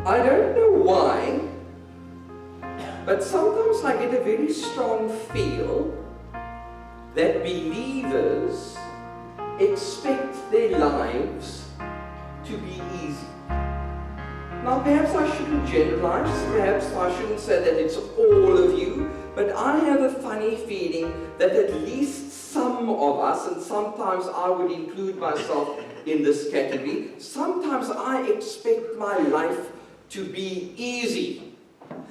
I don't know why, but sometimes I get a very strong feel that believers expect their lives to be easy. Now perhaps I shouldn't generalize, perhaps I shouldn't say that it's all of you, but I have a funny feeling that at least some of us, and sometimes I would include myself in this category, sometimes I expect my life to be easy.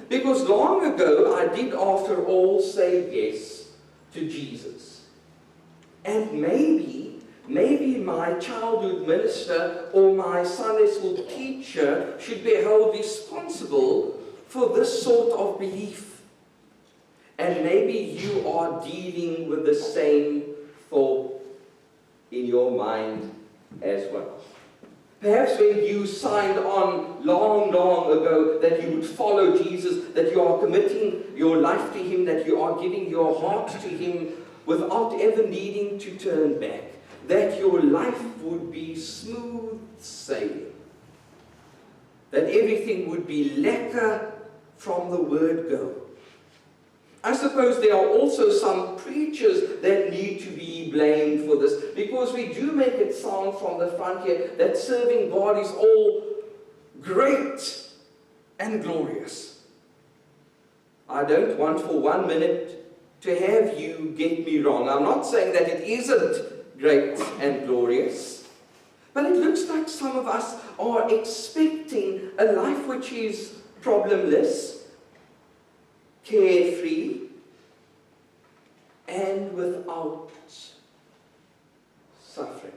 Because long ago I did after all say yes to Jesus. And maybe my childhood minister or my Sunday school teacher should be held responsible for this sort of belief. And maybe you are dealing with the same thought in your mind as well. Perhaps when you signed on long ago that you would follow Jesus, that you are committing your life to Him, that you are giving your heart to Him without ever needing to turn back, that your life would be smooth sailing, that everything would be lekker from the word go. I suppose there are also some preachers that need to be blamed for this, because we do make it sound from the front here that serving God is all great and glorious. I don't want for 1 minute to have you get me wrong. I'm not saying that it isn't great and glorious, but it looks like some of us are expecting a life which is problemless, carefree, and without suffering.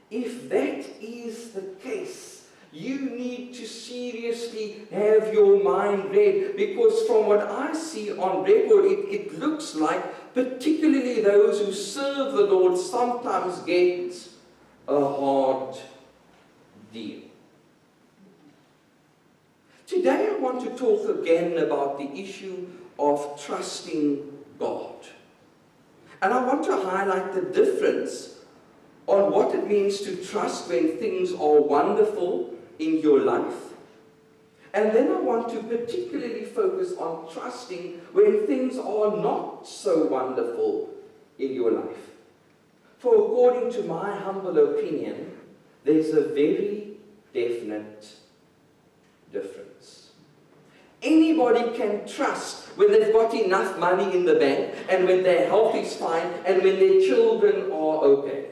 If that is the case, you need to seriously have your mind read, because from what I see on record, it looks like particularly those who serve the Lord sometimes get a hard deal. Today I want to talk again about the issue of trusting God. And I want to highlight the difference on what it means to trust when things are wonderful in your life. And then I want to particularly focus on trusting when things are not so wonderful in your life. For according to my humble opinion, there's a very definite difference. Anybody can trust when they've got enough money in the bank, and when their health is fine, and when their children are okay.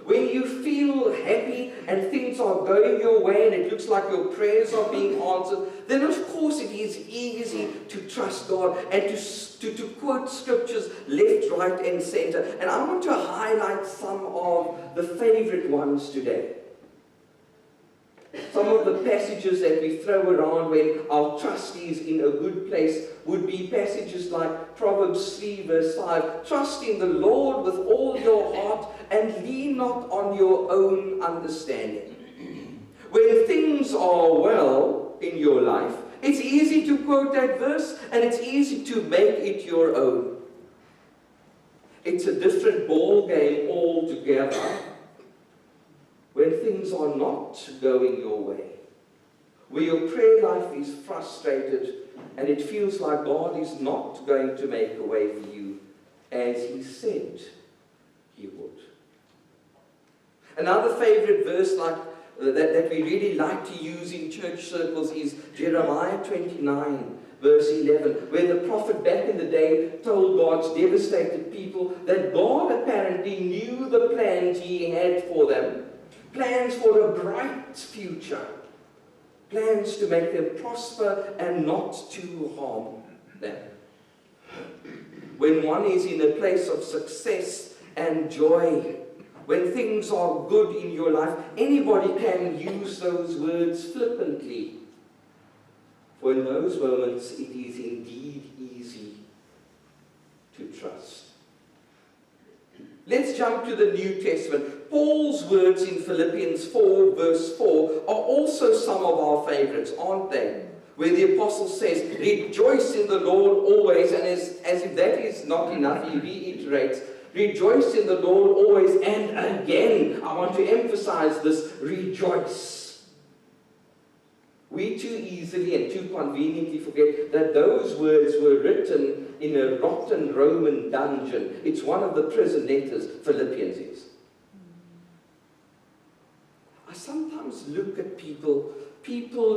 When you feel happy and things are going your way and it looks like your prayers are being answered, then of course it is easy to trust God and to quote scriptures left, right and center. And I want to highlight some of the favorite ones today. Some of the passages that we throw around when our trust is in a good place would be passages like Proverbs 3 verse 5. Trust in the Lord with all your heart and lean not on your own understanding. When things are well in your life, it's easy to quote that verse and it's easy to make it your own. It's a different ball game altogether when things are not going your way, where your prayer life is frustrated and it feels like God is not going to make a way for you as He said He would. Another favorite verse that we really like to use in church circles is Jeremiah 29 verse 11, where the prophet back in the day told God's devastated people that God apparently knew the plans He had for them. Plans for a bright future. Plans to make them prosper and not to harm them. When one is in a place of success and joy, when things are good in your life, anybody can use those words flippantly. For in those moments, it is indeed easy to trust. Let's jump to the New Testament. Paul's words in Philippians 4 verse 4 are also some of our favorites, aren't they? Where the apostle says, rejoice in the Lord always, and as if that is not enough, he reiterates, rejoice in the Lord always, and again, I want to emphasize this, rejoice. We too easily and too conveniently forget that those words were written in a rotten Roman dungeon. It's one of the prison letters, Philippians is. I sometimes look at people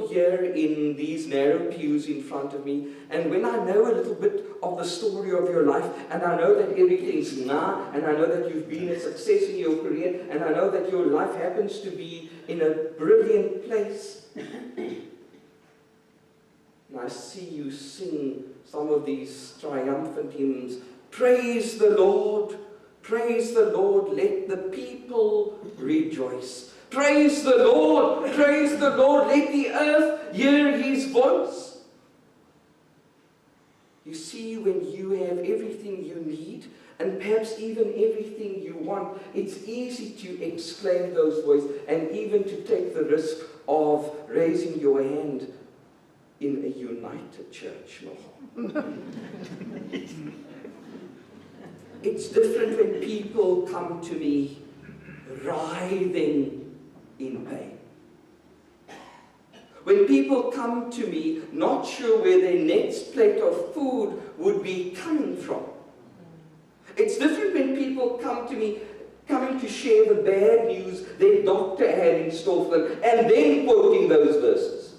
here in these narrow pews in front of me, and when I know a little bit of the story of your life, and I know that everything's nah, and I know that you've been a success in your career, and I know that your life happens to be in a brilliant place, and I see you sing some of these triumphant hymns, praise the Lord, let the people rejoice. Praise the Lord, let the earth hear his voice. You see, when you have everything you need, and perhaps even everything you want, it's easy to exclaim those words, and even to take the risk of raising your hand in a united church. It's different when people come to me writhing in pain. When people come to me not sure where their next plate of food would be coming from. It's different when people come to me coming to share the bad news their doctor had in store for them, and then quoting those verses.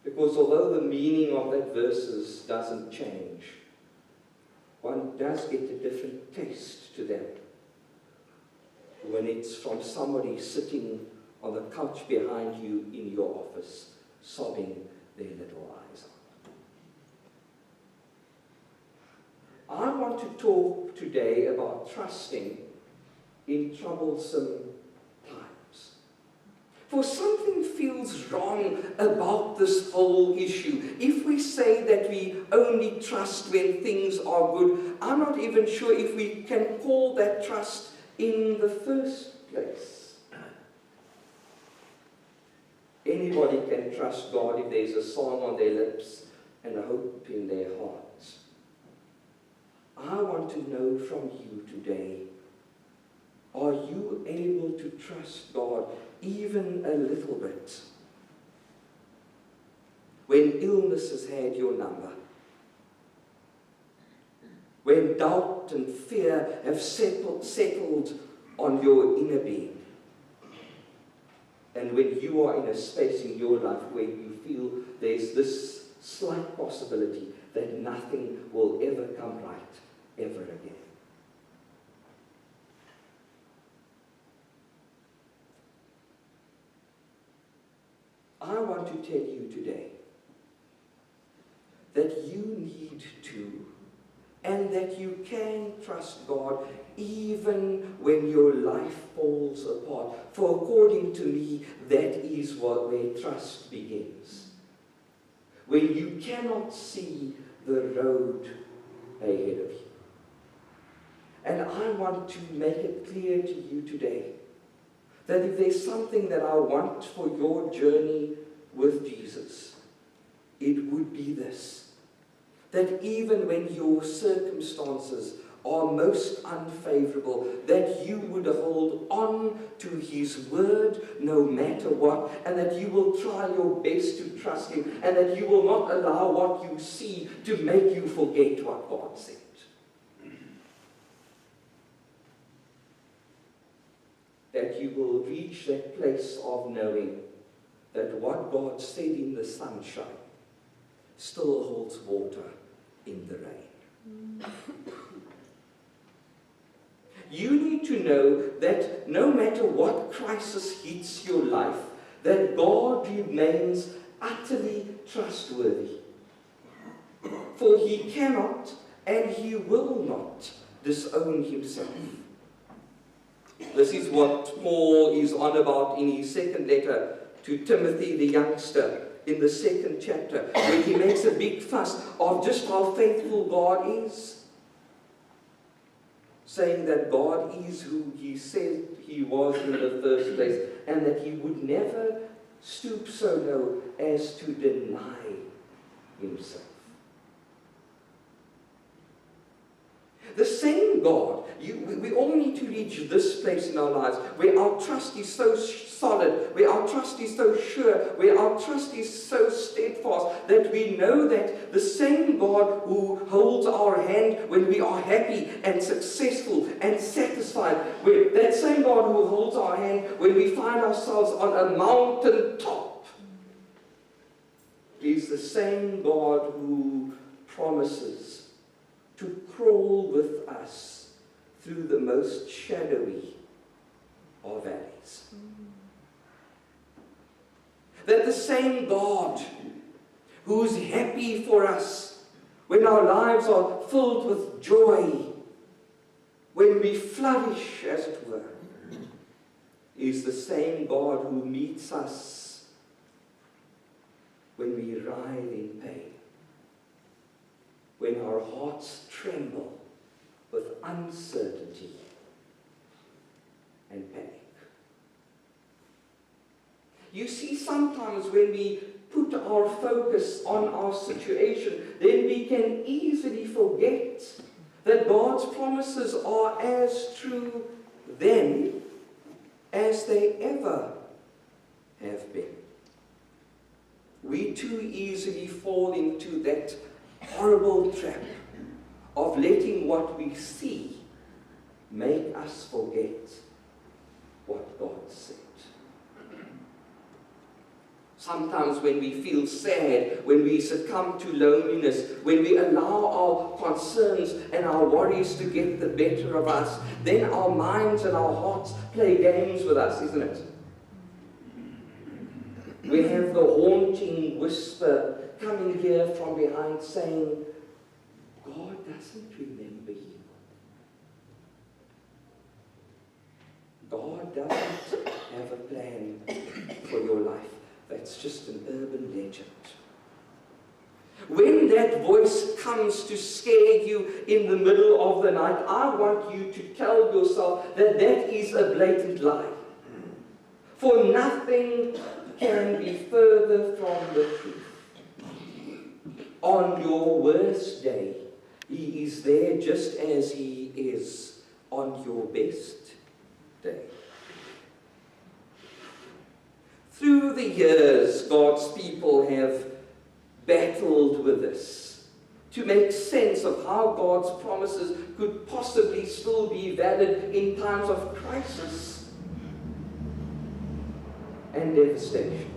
Because although the meaning of that verses doesn't change, one does get a different taste to them when it's from somebody sitting on the couch behind you in your office, sobbing their little eyes out. I want to talk today about trusting in troublesome times. For something feels wrong about this whole issue. If we say that we only trust when things are good, I'm not even sure if we can call that trust in the first place. Anybody can trust God if there's a song on their lips and a hope in their hearts. I want to know from you today, are you able to trust God even a little bit when illness has had your number? When doubt and fear have settled on your inner being, and when you are in a space in your life where you feel there's this slight possibility that nothing will ever come right ever again. I want to tell you today that you need to, and that you can trust God even when your life falls apart. For according to me, that is where trust begins. When you cannot see the road ahead of you. And I want to make it clear to you today that if there's something that I want for your journey with Jesus, it would be this. That even when your circumstances are most unfavorable, that you would hold on to his word no matter what, and that you will try your best to trust him, and that you will not allow what you see to make you forget what God said. That you will reach that place of knowing that what God said in the sunshine still holds water in the rain. You need to know that no matter what crisis hits your life, that God remains utterly trustworthy. For he cannot and he will not disown himself. This is what Paul is on about in his second letter to Timothy the youngster, in the second chapter, when he makes a big fuss of just how faithful God is, saying that God is who he said he was in the first place, and that he would never stoop so low as to deny himself. The same God, we all need to reach this place in our lives where our trust is so solid, where our trust is so sure, where our trust is so steadfast, that we know that the same God who holds our hand when we are happy and successful and satisfied, that same God who holds our hand when we find ourselves on a mountain top, is the same God who promises to crawl with us through the most shadowy of valleys. That the same God who's happy for us when our lives are filled with joy, when we flourish, as it were, is the same God who meets us when we writhe in pain, when our hearts tremble with uncertainty and panic. You see, sometimes when we put our focus on our situation, then we can easily forget that God's promises are as true then as they ever have been. We too easily fall into that horrible trap of letting what we see make us forget what God said. Sometimes when we feel sad, when we succumb to loneliness, when we allow our concerns and our worries to get the better of us, then our minds and our hearts play games with us, isn't it? We have the haunting whisper coming here from behind saying, God doesn't remember you. God doesn't have a plan for your life. That's just an urban legend. When that voice comes to scare you in the middle of the night, I want you to tell yourself that that is a blatant lie. For nothing can be further from the truth. On your worst day, He is there just as He is on your best day. Through the years, God's people have battled with this to make sense of how God's promises could possibly still be valid in times of crisis and devastation.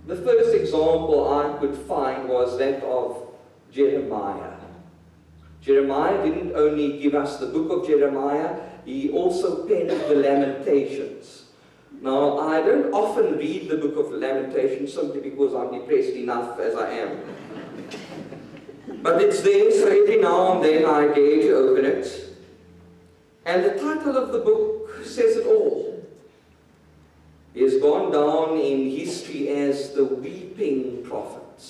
The first example I could find was that of Jeremiah. Jeremiah didn't only give us the book of Jeremiah, he also penned the Lamentations. Now, I don't often read the book of Lamentations simply because I'm depressed enough as I am. But it's there, so every now and then I dare to open it. And the title of the book says it all. He has gone down in history as the weeping prophet,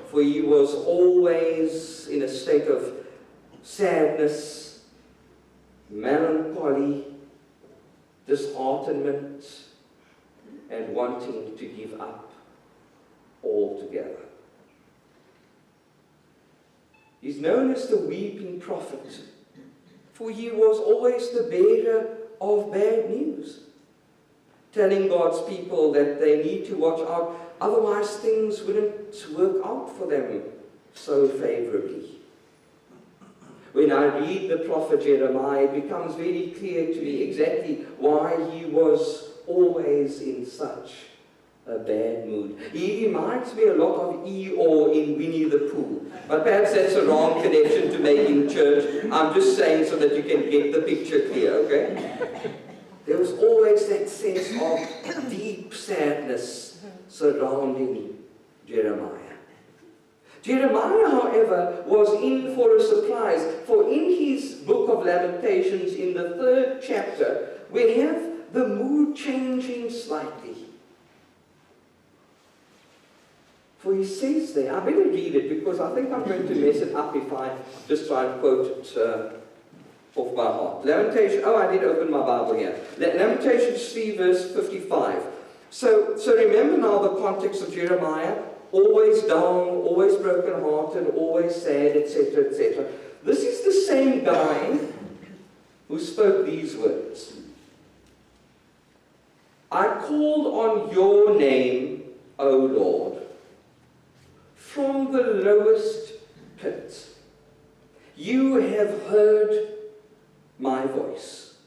for he was always in a state of sadness, melancholy, disheartenment, and wanting to give up altogether. He's known as the weeping prophet, for he was always the bearer of bad news, telling God's people that they need to watch out, otherwise things wouldn't work out for them so favorably. When I read the prophet Jeremiah, it becomes very clear to me exactly why he was always in such a bad mood. He reminds me a lot of Eeyore in Winnie the Pooh, but perhaps that's a wrong connection to make in church. I'm just saying so that you can get the picture clear, okay? There was always that sense of deep sadness surrounding Jeremiah. Jeremiah, however, was in for a surprise, for in his book of Lamentations, in the 3rd chapter, we have the mood changing slightly. For he says there, I better read it because I think I'm going to mess it up if I just try and quote it off by heart. Lamentations, I did open my Bible here. Lamentations 3 verse 55. So remember now the context of Jeremiah. always down, always broken-hearted, always sad, etc., etc. This is the same guy who spoke these words. I called on your name, O Lord, from the lowest pit. You have heard my voice.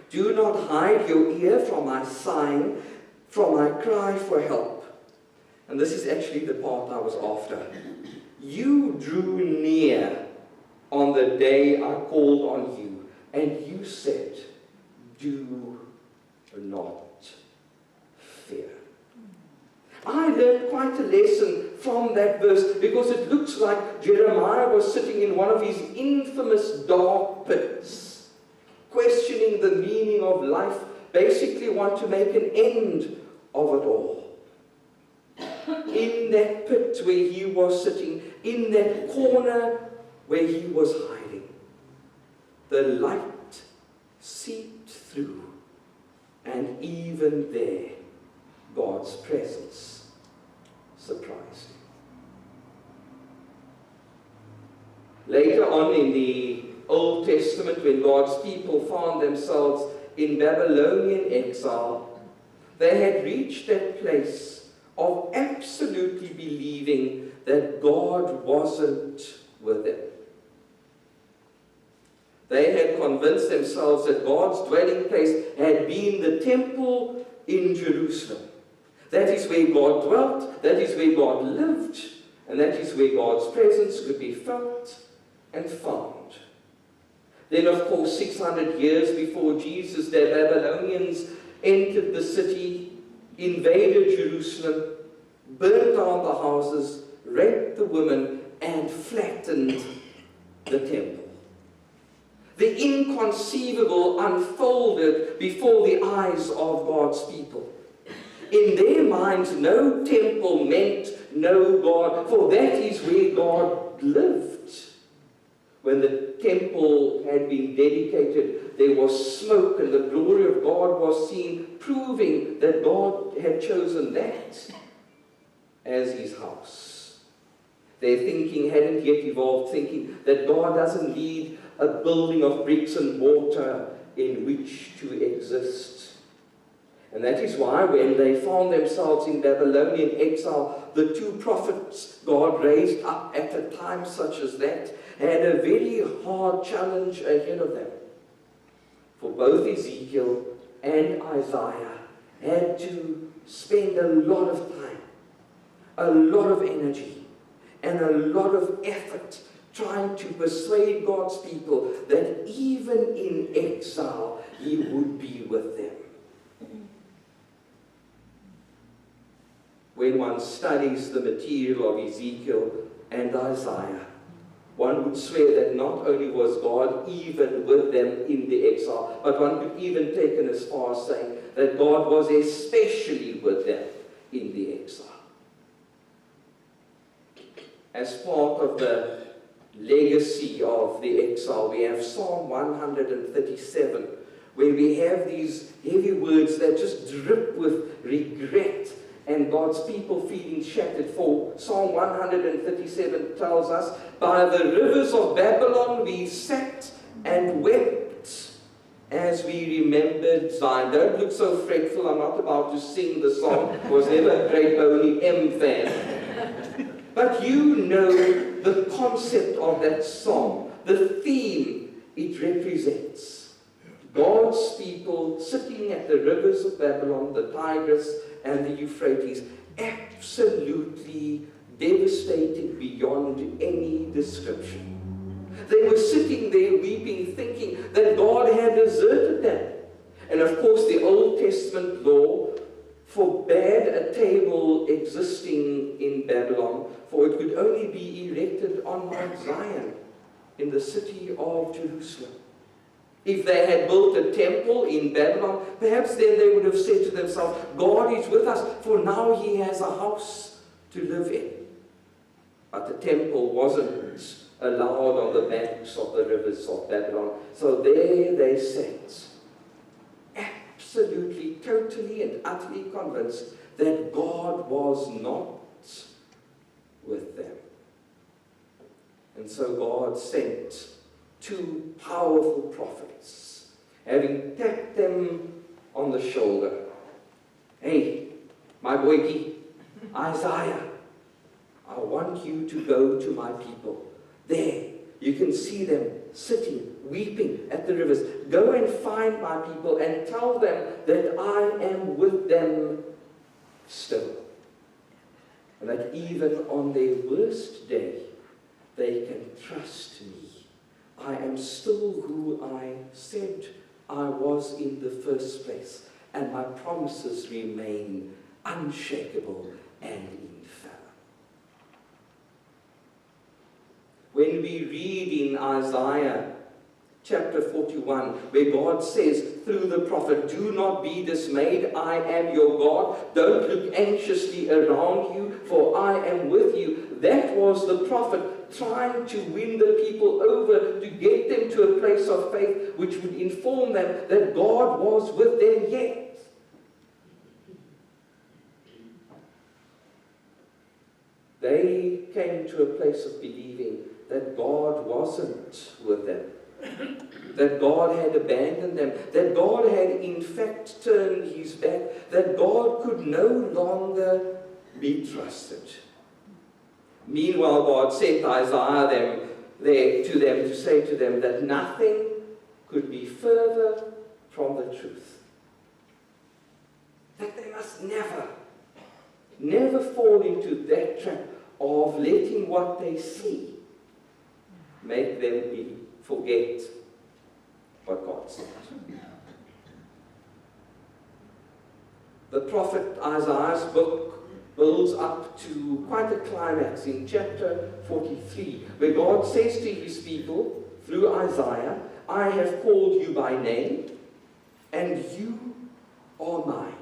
Do not hide your ear from my sighing, from my cry for help. And this is actually the part I was after. You drew near on the day I called on you, and you said, do not fear. I learned quite a lesson from that verse, because it looks like Jeremiah was sitting in one of his infamous dark pits, questioning the meaning of life, basically want to make an end of it all. In that pit where he was sitting, in that corner where he was hiding, the light seeped through, and even there, God's presence surprised him. Later on in the Old Testament, when God's people found themselves in Babylonian exile, they had reached that place of absolutely believing that God wasn't with them. They had convinced themselves that God's dwelling place had been the temple in Jerusalem. That is where God dwelt, that is where God lived, and that is where God's presence could be felt and found. Then, of course, 600 years before Jesus, the Babylonians entered the city, invaded Jerusalem, burned down the houses, raped the women, and flattened the temple. The inconceivable unfolded before the eyes of God's people. In their minds, no temple meant no God, for that is where God lived. When the temple had been dedicated, there was smoke and the glory of God was seen, proving that God had chosen that as his house. Their thinking hadn't yet evolved, thinking that God doesn't need a building of bricks and mortar in which to exist. And that is why when they found themselves in Babylonian exile, the two prophets God raised up at a time such as that had a very hard challenge ahead of them. For both Ezekiel and Isaiah had to spend a lot of time, a lot of energy, and a lot of effort trying to persuade God's people that even in exile, he would be with them. When one studies the material of Ezekiel and Isaiah, one would swear that not only was God even with them in the exile, but one could even take it as far as saying that God was especially with them in the exile. As part of the legacy of the exile, we have Psalm 137, where we have these heavy words that just drip with regret and God's people feeling shattered. For Psalm 137 tells us, by the rivers of Babylon we sat and wept as we remembered Zion. Don't look so fretful, I'm not about to sing the song. I was never a great Boney M fan. But you know the concept of that song, the theme it represents. God's people sitting at the rivers of Babylon, the Tigris and the Euphrates, absolutely devastated beyond any description. They were sitting there weeping, thinking that God had deserted them. And of course, the Old Testament law forbade a table existing in Babylon, for it could only be erected on Mount Zion in the city of Jerusalem. If they had built a temple in Babylon, perhaps then they would have said to themselves, God is with us, for now he has a house to live in. But the temple wasn't allowed on the banks of the rivers of Babylon. So there they sat, absolutely, totally and utterly convinced that God was not with them. And so God sent 2 powerful prophets, having tapped them on the shoulder. Hey, my boykie, Isaiah, I want you to go to my people. There, you can see them sitting, weeping at the rivers. Go and find my people and tell them that I am with them still. And that even on their worst day, they can trust me. I am still who I said I was in the first place, and my promises remain unshakable and infallible. When we read in Isaiah chapter 41, where God says through the prophet, do not be dismayed, I am your God. Don't look anxiously around you, for I am with you. That was the prophet trying to win the people over, to get them to a place of faith which would inform them that God was with them yet. They came to a place of believing that God wasn't with them, that God had abandoned them, that God had in fact turned his back, that God could no longer be trusted. Meanwhile, God sent Isaiah to them to say to them that nothing could be further from the truth. That they must never fall into that trap of letting what they see make them forget what God said. The prophet Isaiah's book builds up to quite a climax in chapter 43, where God says to his people through Isaiah, I have called you by name, and you are mine.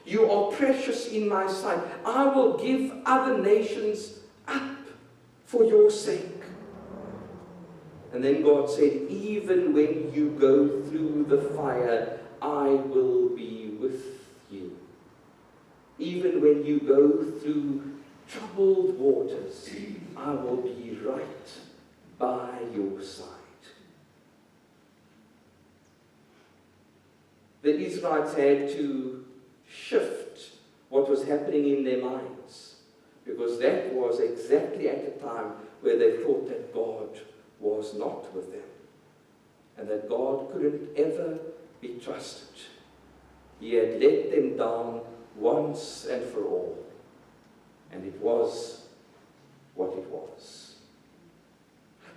You are precious in my sight. I will give other nations up for your sake. And then God said, even when you go through the fire, I will be with you. Even when you go through troubled waters, I will be right by your side. The Israelites had to shift what was happening in their minds, because that was exactly at the time where they thought that God was not with them, and that God couldn't ever be trusted. He had let them down once and for all, and it was what it was.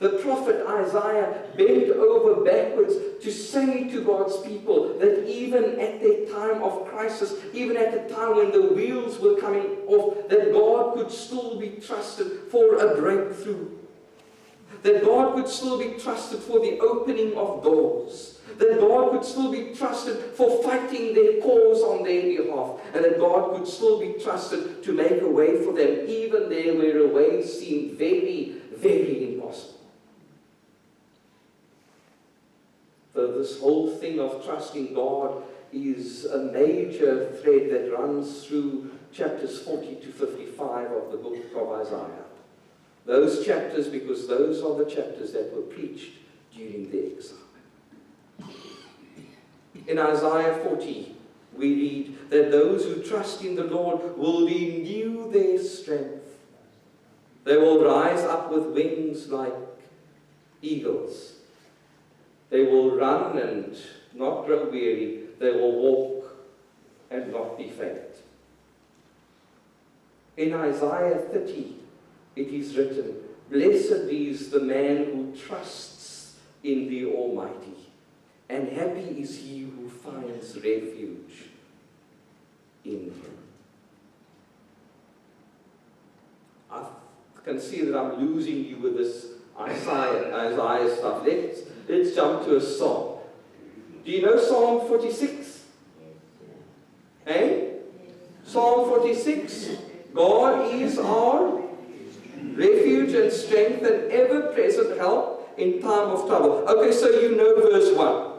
The prophet Isaiah bent over backwards to say to God's people that even at their time of crisis, even at the time when the wheels were coming off, that God could still be trusted for a breakthrough. That God could still be trusted for the opening of doors. That God could still be trusted for fighting their cause on their behalf. And that God could still be trusted to make a way for them, even there where a way seemed very, very impossible. So this whole thing of trusting God is a major thread that runs through chapters 40 to 55 of the book of Isaiah. Those chapters, because those are the chapters that were preached during the exile. In Isaiah 40, we read that those who trust in the Lord will renew their strength. They will rise up with wings like eagles. They will run and not grow weary. They will walk and not be faint. In Isaiah 30, it is written, blessed is the man who trusts in the Almighty, and happy is he who finds refuge in him. I can see that I'm losing you with this Isaiah stuff. Let's jump to a psalm. Do you know Psalm 46? Eh? Psalm 46. God is our refuge and strength and ever-present help in time of trouble. Okay, so you know verse 1.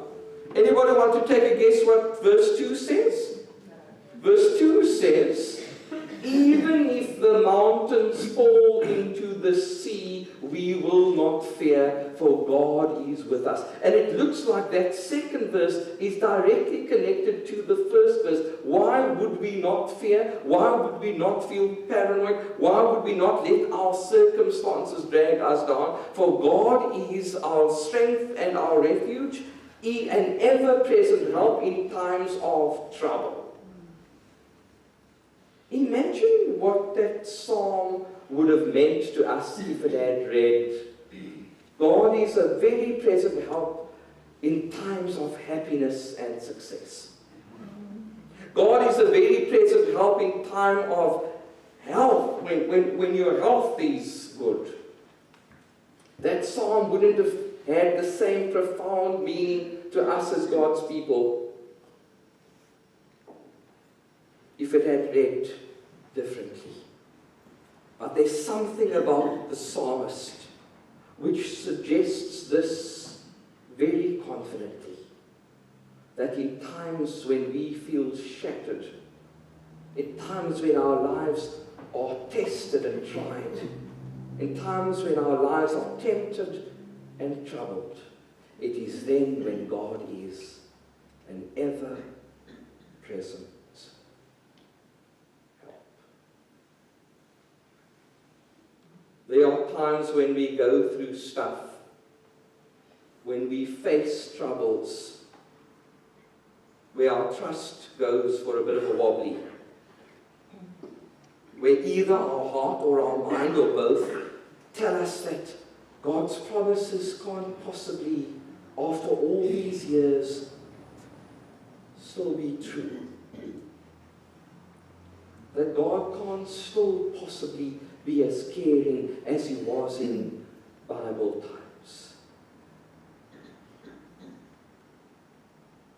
Anybody want to take a guess what verse 2 says? Verse 2 says, even if the mountains fall into the sea, we will not fear, for God is with us. And it looks like that second verse is directly connected to the first verse. Why would we not fear? Why would we not feel paranoid? Why would we not let our circumstances drag us down? For God is our strength and our refuge, an ever-present help in times of trouble. Imagine what that psalm would have meant to us if it had read, God is a very present help in times of happiness and success. God is a very present help in time of health, when your health is good. That psalm wouldn't have had the same profound meaning to us as God's people if it had read differently. But there's something about the psalmist which suggests this very confidently, that in times when we feel shattered, in times when our lives are tested and tried, in times when our lives are tempted and troubled, it is then when God is an ever-present help. There are times when we go through stuff, when we face troubles, where our trust goes for a bit of a wobbly, where either our heart or our mind or both tell us that God's promises can't possibly, after all these years, still be true. That God can't still possibly be as caring as He was in Bible times.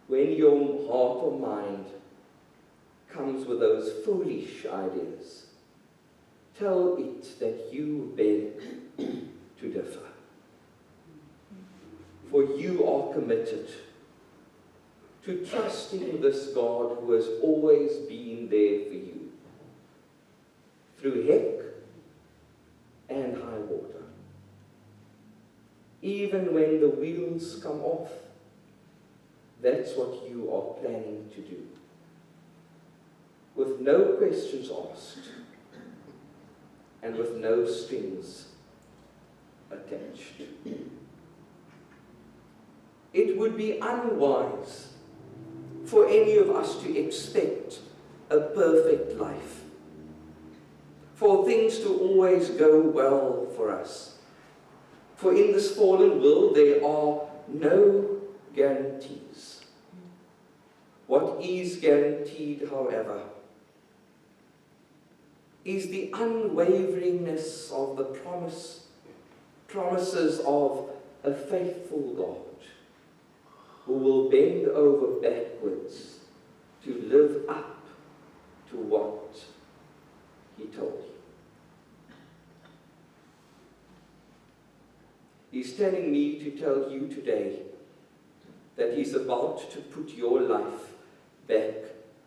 When your heart or mind comes with those foolish ideas, tell it that you beg to differ. For you are committed to trusting this God who has always been there for you, through heck and high water. Even when the wheels come off, that's what you are planning to do. With no questions asked and with no strings attached. It would be unwise for any of us to expect a perfect life, for things to always go well for us. For in this fallen world there are no guarantees. What is guaranteed, however, is the unwaveringness of the promises of a faithful God who will bend over backwards to live up to what He told you. He's telling me to tell you today that He's about to put your life back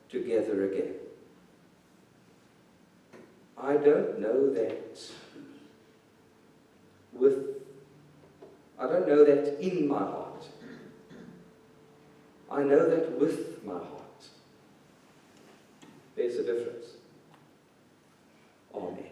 together again. I don't know that in my heart. I know that with my heart. There's a difference. Amen.